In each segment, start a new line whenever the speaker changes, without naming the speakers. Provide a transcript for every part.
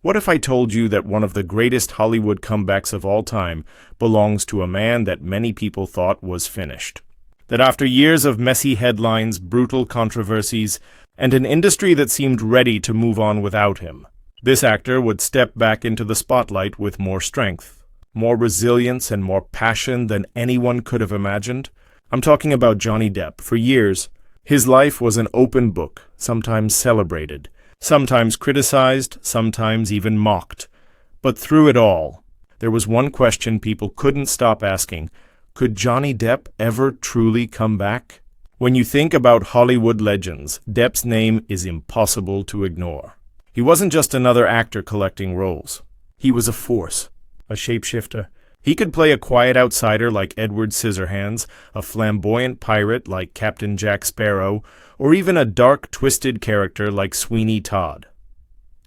What if I told you that one of the greatest Hollywood comebacks of all time belongs to a man that many people thought was finished? That after years of messy headlines, brutal controversies, and an industry that seemed ready to move on without him, this actor would step back into the spotlight with more strength, more resilience, and more passion than anyone could have imagined? I'm talking about Johnny Depp. For years, his life was an open book, sometimes celebrated, sometimes criticized, sometimes even mocked. But through it all, there was one question people couldn't stop asking. Could Johnny Depp ever truly come back? When you think about Hollywood legends, Depp's name is impossible to ignore. He wasn't just another actor collecting roles. He was a force, a shapeshifter. He could play a quiet outsider like Edward Scissorhands, a flamboyant pirate like Captain Jack Sparrow, or even a dark, twisted character like Sweeney Todd.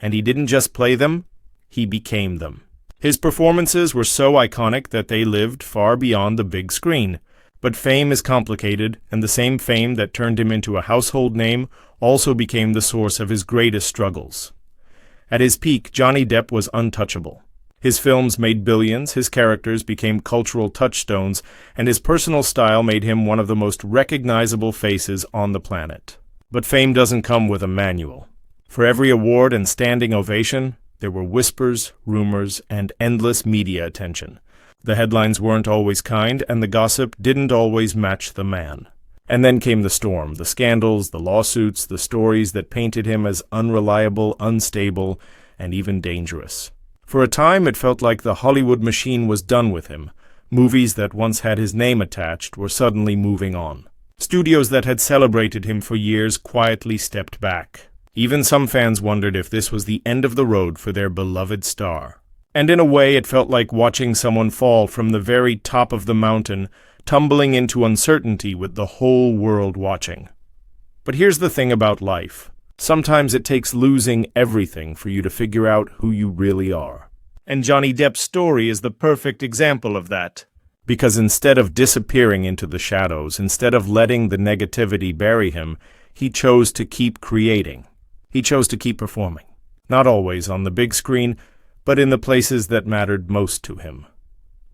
And he didn't just play them, he became them. His performances were so iconic that they lived far beyond the big screen. But fame is complicated, and the same fame that turned him into a household name also became the source of his greatest struggles. At his peak, Johnny Depp was untouchable. His films made billions, his characters became cultural touchstones, and his personal style made him one of the most recognizable faces on the planet. But fame doesn't come with a manual. For every award and standing ovation, there were whispers, rumors, and endless media attention. The headlines weren't always kind, and the gossip didn't always match the man. And then came the storm, the scandals, the lawsuits, the stories that painted him as unreliable, unstable, and even dangerous. For a time, it felt like the Hollywood machine was done with him. Movies that once had his name attached were suddenly moving on. Studios that had celebrated him for years quietly stepped back. Even some fans wondered if this was the end of the road for their beloved star. And in a way, it felt like watching someone fall from the very top of the mountain, tumbling into uncertainty with the whole world watching. But here's the thing about life. Sometimes it takes losing everything for you to figure out who you really are. And Johnny Depp's story is the perfect example of that. Because instead of disappearing into the shadows, instead of letting the negativity bury him, he chose to keep creating. He chose to keep performing. Not always on the big screen, but in the places that mattered most to him.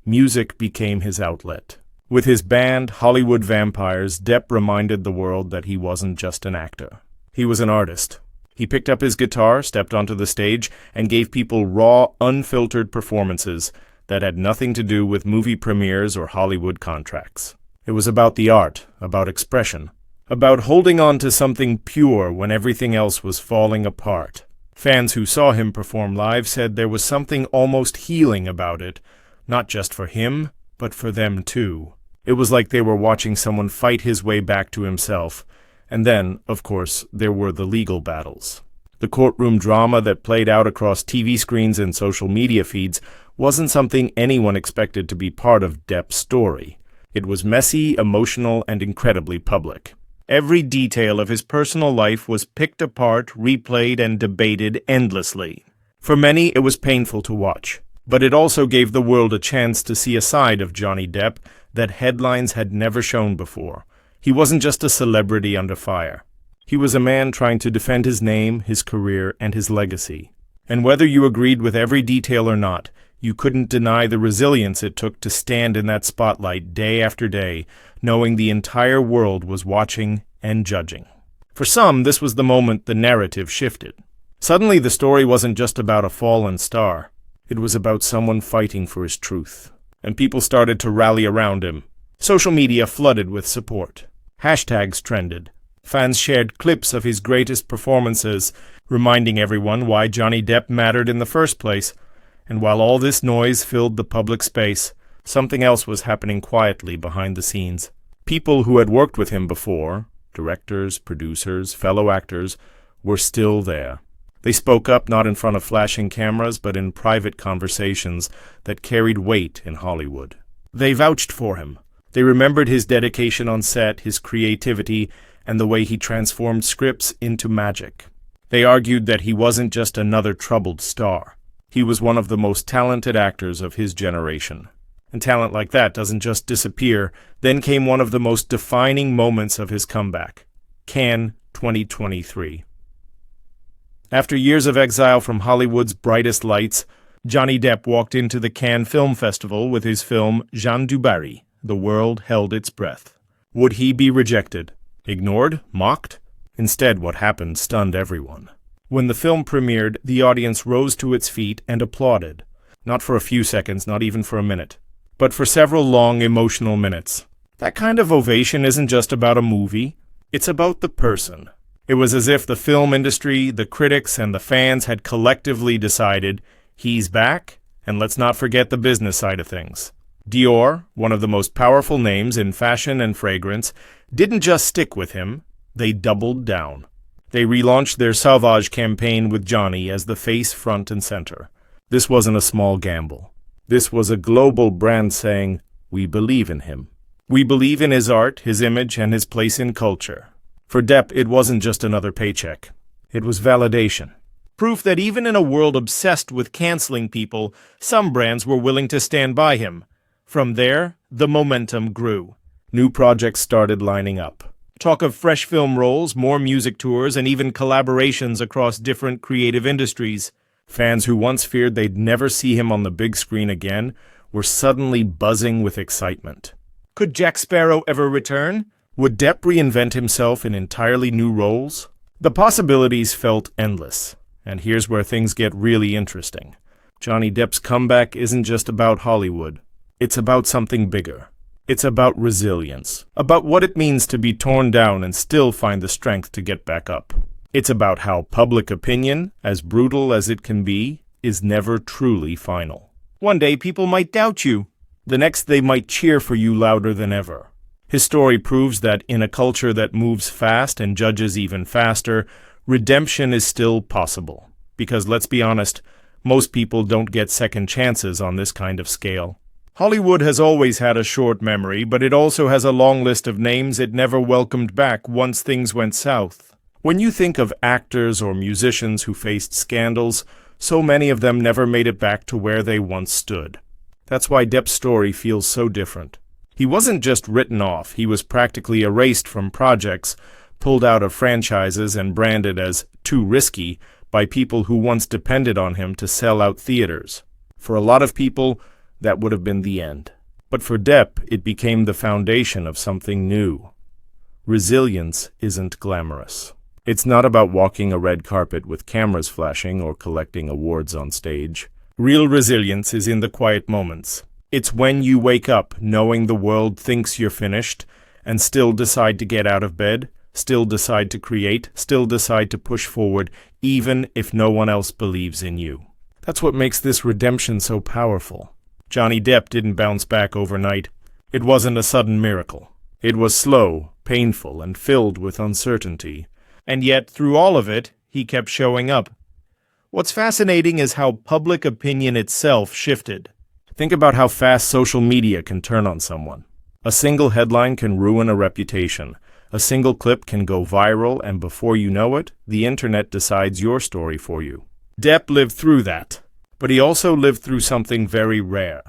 Music became his outlet. With his band, Hollywood Vampires, Depp reminded the world that he wasn't just an actor. He was an artist. He picked up his guitar, stepped onto the stage, and gave people raw, unfiltered performances that had nothing to do with movie premieres or Hollywood contracts. It was about the art, about expression, about holding on to something pure when everything else was falling apart. Fans who saw him perform live said there was something almost healing about it, not just for him, but for them too. It was like they were watching someone fight his way back to himself. And then, of course, there were the legal battles. The courtroom drama that played out across TV screens and social media feeds wasn't something anyone expected to be part of Depp's story. It was messy, emotional, and incredibly public. Every detail of his personal life was picked apart, replayed, and debated endlessly. For many, it was painful to watch, but it also gave the world a chance to see a side of Johnny Depp that headlines had never shown before. He wasn't just a celebrity under fire. He was a man trying to defend his name, his career, and his legacy. And whether you agreed with every detail or not, you couldn't deny the resilience it took to stand in that spotlight day after day, knowing the entire world was watching and judging. For some, this was the moment the narrative shifted. Suddenly, the story wasn't just about a fallen star. It was about someone fighting for his truth. And people started to rally around him. Social media flooded with support. Hashtags trended. Fans shared clips of his greatest performances, reminding everyone why Johnny Depp mattered in the first place. And while all this noise filled the public space, something else was happening quietly behind the scenes. People who had worked with him before, directors, producers, fellow actors, were still there. They spoke up not in front of flashing cameras, but in private conversations that carried weight in Hollywood. They vouched for him. They remembered his dedication on set, his creativity, and the way he transformed scripts into magic. They argued that he wasn't just another troubled star. He was one of the most talented actors of his generation. And talent like that doesn't just disappear. Then came one of the most defining moments of his comeback. Cannes 2023. After years of exile from Hollywood's brightest lights, Johnny Depp walked into the Cannes Film Festival with his film Jean du Barry. The world held its breath. Would he be rejected? Ignored? Mocked? Instead, what happened stunned everyone. When the film premiered, the audience rose to its feet and applauded. Not for a few seconds, not even for a minute, but for several long, emotional minutes. That kind of ovation isn't just about a movie. It's about the person. It was as if the film industry, the critics, and the fans had collectively decided, he's back, and let's not forget the business side of things. Dior, one of the most powerful names in fashion and fragrance, didn't just stick with him, they doubled down. They relaunched their Sauvage campaign with Johnny as the face front and center. This wasn't a small gamble. This was a global brand saying, we believe in him. We believe in his art, his image, and his place in culture. For Depp, it wasn't just another paycheck. It was validation. Proof that even in a world obsessed with canceling people, some brands were willing to stand by him. From there, the momentum grew. New projects started lining up. Talk of fresh film roles, more music tours, and even collaborations across different creative industries. Fans who once feared they'd never see him on the big screen again were suddenly buzzing with excitement. Could Jack Sparrow ever return? Would Depp reinvent himself in entirely new roles? The possibilities felt endless. And here's where things get really interesting. Johnny Depp's comeback isn't just about Hollywood. It's about something bigger. It's about resilience, about what it means to be torn down and still find the strength to get back up. It's about how public opinion, as brutal as it can be, is never truly final. One day people might doubt you. The next they might cheer for you louder than ever. His story proves that in a culture that moves fast and judges even faster, redemption is still possible. Because let's be honest, most people don't get second chances on this kind of scale. Hollywood has always had a short memory, but it also has a long list of names it never welcomed back once things went south. When you think of actors or musicians who faced scandals, so many of them never made it back to where they once stood. That's why Depp's story feels so different. He wasn't just written off, he was practically erased from projects, pulled out of franchises and branded as too risky by people who once depended on him to sell out theaters. For a lot of people, that would have been the end. But for Depp, it became the foundation of something new. Resilience isn't glamorous. It's not about walking a red carpet with cameras flashing or collecting awards on stage. Real resilience is in the quiet moments. It's when you wake up knowing the world thinks you're finished and still decide to get out of bed, still decide to create, still decide to push forward, even if no one else believes in you. That's what makes this redemption so powerful. Johnny Depp didn't bounce back overnight. It wasn't a sudden miracle. It was slow, painful, and filled with uncertainty. And yet, through all of it, he kept showing up. What's fascinating is how public opinion itself shifted. Think about how fast social media can turn on someone. A single headline can ruin a reputation. A single clip can go viral, and before you know it, the internet decides your story for you. Depp lived through that. But he also lived through something very rare,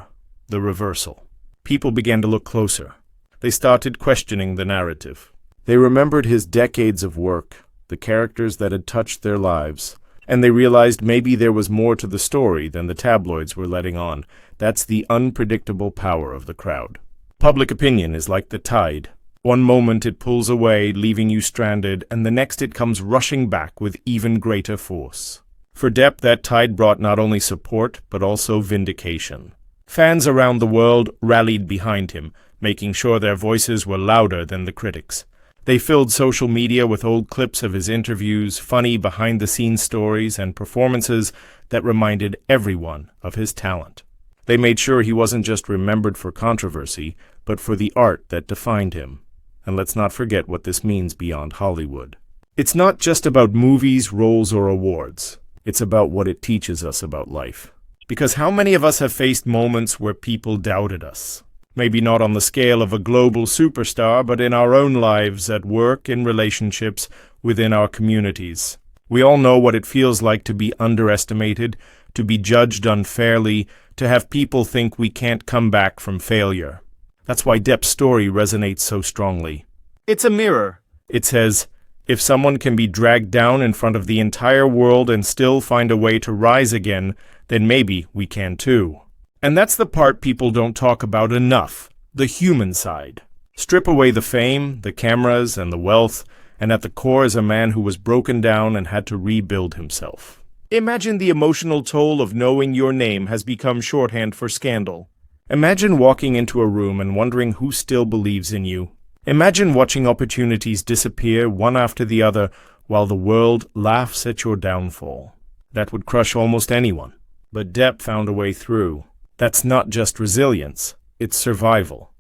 the reversal. People began to look closer. They started questioning the narrative. They remembered his decades of work, the characters that had touched their lives, and they realized maybe there was more to the story than the tabloids were letting on. That's the unpredictable power of the crowd. Public opinion is like the tide. One moment it pulls away, leaving you stranded, and the next it comes rushing back with even greater force. For Depp, that tide brought not only support, but also vindication. Fans around the world rallied behind him, making sure their voices were louder than the critics. They filled social media with old clips of his interviews, funny behind-the-scenes stories, and performances that reminded everyone of his talent. They made sure he wasn't just remembered for controversy, but for the art that defined him. And let's not forget what this means beyond Hollywood. It's not just about movies, roles, or awards. It's about what it teaches us about life. Because how many of us have faced moments where people doubted us? Maybe not on the scale of a global superstar, but in our own lives, at work, in relationships, within our communities. We all know what it feels like to be underestimated, to be judged unfairly, to have people think we can't come back from failure. That's why Depp's story resonates so strongly. It's a mirror. It says, If someone can be dragged down in front of the entire world and still find a way to rise again, then maybe we can too. And that's the part people don't talk about enough, the human side. Strip away the fame, the cameras, and the wealth, and at the core is a man who was broken down and had to rebuild himself. Imagine the emotional toll of knowing your name has become shorthand for scandal. Imagine walking into a room and wondering who still believes in you. Imagine watching opportunities disappear one after the other while the world laughs at your downfall. That would crush almost anyone. But Depp found a way through. That's not just resilience, it's survival.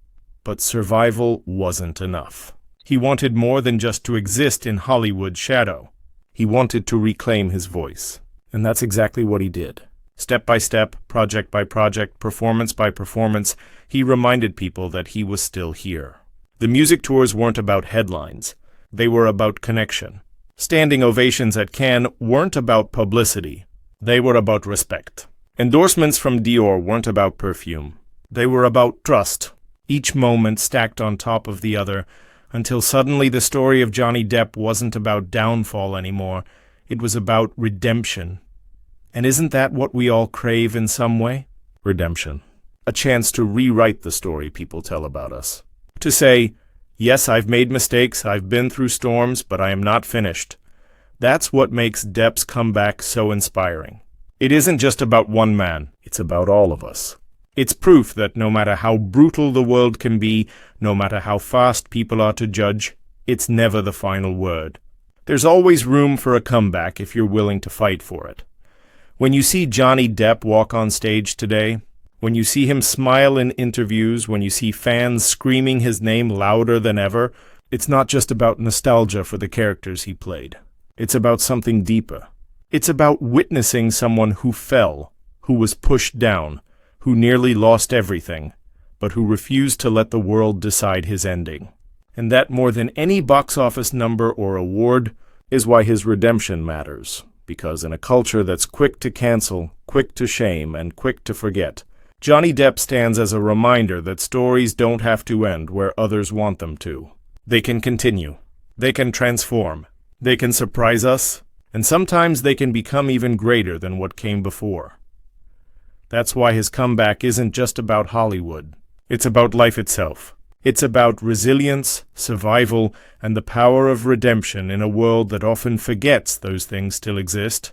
But survival wasn't enough. He wanted more than just to exist in Hollywood's shadow. He wanted to reclaim his voice. And that's exactly what he did. Step by step, project by project, performance by performance, he reminded people that he was still here. The music tours weren't about headlines. They were about connection. Standing ovations at Cannes weren't about publicity. They were about respect. Endorsements from Dior weren't about perfume. They were about trust. Each moment stacked on top of the other, until suddenly the story of Johnny Depp wasn't about downfall anymore. It was about redemption. And isn't that what we all crave in some way? Redemption. A chance to rewrite the story people tell about us. To say, yes, I've made mistakes, I've been through storms, but I am not finished. That's what makes Depp's comeback so inspiring. It isn't just about one man, it's about all of us. It's proof that no matter how brutal the world can be, no matter how fast people are to judge, it's never the final word. There's always room for a comeback if you're willing to fight for it. When you see Johnny Depp walk on stage today, when you see him smile in interviews, when you see fans screaming his name louder than ever, it's not just about nostalgia for the characters he played. It's about something deeper. It's about witnessing someone who fell, who was pushed down, who nearly lost everything, but who refused to let the world decide his ending. And that more than any box office number or award is why his redemption matters. Because in a culture that's quick to cancel, quick to shame, and quick to forget, Johnny Depp stands as a reminder that stories don't have to end where others want them to. They can continue. They can transform. They can surprise us. And sometimes they can become even greater than what came before. That's why his comeback isn't just about Hollywood. It's about life itself. It's about resilience, survival, and the power of redemption in a world that often forgets those things still exist.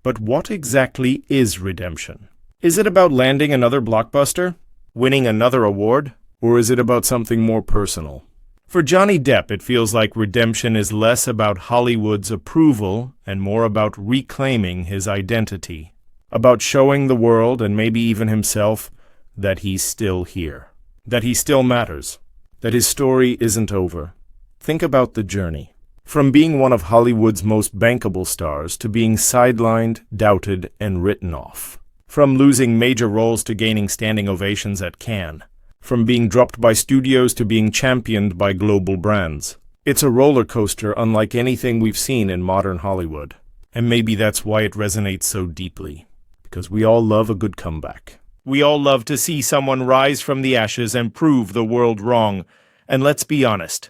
But what exactly is redemption? Is it about landing another blockbuster? Winning another award? Or is it about something more personal? For Johnny Depp, it feels like redemption is less about Hollywood's approval and more about reclaiming his identity. About showing the world, and maybe even himself, that he's still here. That he still matters. That his story isn't over. Think about the journey. From being one of Hollywood's most bankable stars to being sidelined, doubted, and written off. From losing major roles to gaining standing ovations at Cannes. From being dropped by studios to being championed by global brands. It's a roller coaster unlike anything we've seen in modern Hollywood. And maybe that's why it resonates so deeply. Because we all love a good comeback. We all love to see someone rise from the ashes and prove the world wrong. And let's be honest,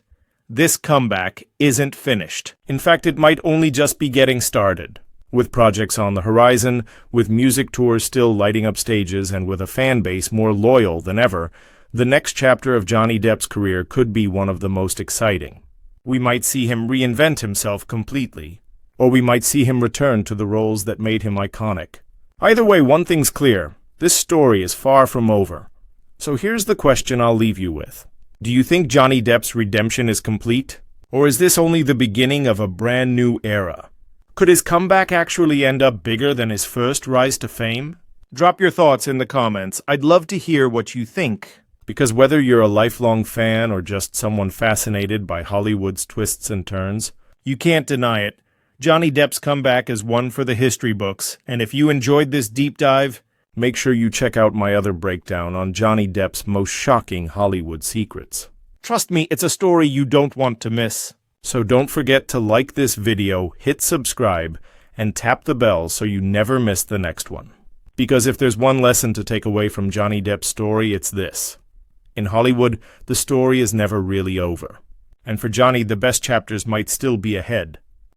this comeback isn't finished. In fact, it might only just be getting started. With projects on the horizon, with music tours still lighting up stages, and with a fan base more loyal than ever, the next chapter of Johnny Depp's career could be one of the most exciting. We might see him reinvent himself completely, or we might see him return to the roles that made him iconic. Either way, one thing's clear. This story is far from over. So here's the question I'll leave you with. Do you think Johnny Depp's redemption is complete? Or is this only the beginning of a brand new era? Could his comeback actually end up bigger than his first rise to fame? Drop your thoughts in the comments. I'd love to hear what you think. Because whether you're a lifelong fan or just someone fascinated by Hollywood's twists and turns, you can't deny it. Johnny Depp's comeback is one for the history books. And if you enjoyed this deep dive, make sure you check out my other breakdown on Johnny Depp's most shocking Hollywood secrets. Trust me, it's a story you don't want to miss. So don't forget to like this video, hit subscribe, and tap the bell so you never miss the next one. Because if there's one lesson to take away from Johnny Depp's story, it's this. In Hollywood, the story is never really over. And for Johnny, the best chapters might still be ahead.